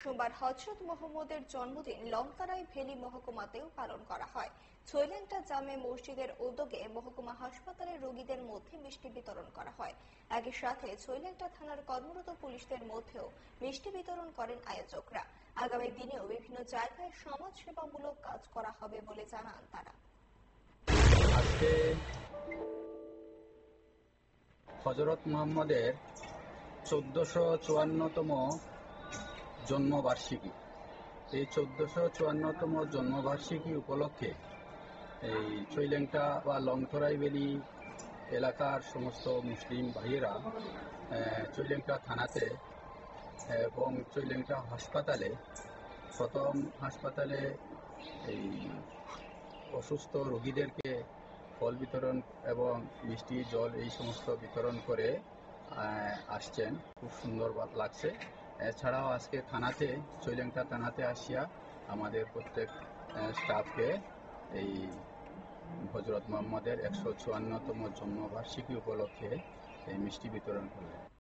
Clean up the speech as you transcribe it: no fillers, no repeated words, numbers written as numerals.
সোমবার হযরত মুহাম্মদের জন্মদিন লংতারাই ভেলী মহকুমাতেও পালন করা হয়। ছৈলেংটা জামে মসজিদের উদ্যোগে মহকুমা হাসপাতালে রোগীদের মধ্যে মিষ্টি বিতরণ করা হয়। একই সাথে ছৈলেংটা থানার কর্মরত পুলিশদের মধ্যেও মিষ্টি বিতরণ করেন আয়োজকরা। আগামী দিনেও বিভিন্ন জায়গায় সমাজসেবামূলক কাজ করা হবে বলে জানান তারা। আজকে হযরত মুহাম্মদের 1454তম জন্মবার্ষিকী। এই 1454তম জন্মবার্ষিকী উপলক্ষে এই ছৈলেংটা বা লংথরাই ভ্যালি এলাকার সমস্ত মুসলিম ভাইয়েরা ছৈলেংটা থানাতে এবং ছৈলেংটা হাসপাতালে হাসপাতালে এই অসুস্থ রোগীদেরকে ফল বিতরণ এবং মিষ্টি জল এই সমস্ত বিতরণ করে আসছেন। খুব সুন্দর লাগছে। এছাড়াও আজকে ছৈলেংটা থানাতে আসিয়া আমাদের প্রত্যেক স্টাফকে এই হযরত মুহাম্মদের 154তম জন্মবার্ষিকী উপলক্ষে এই মিষ্টি বিতরণ করলেন।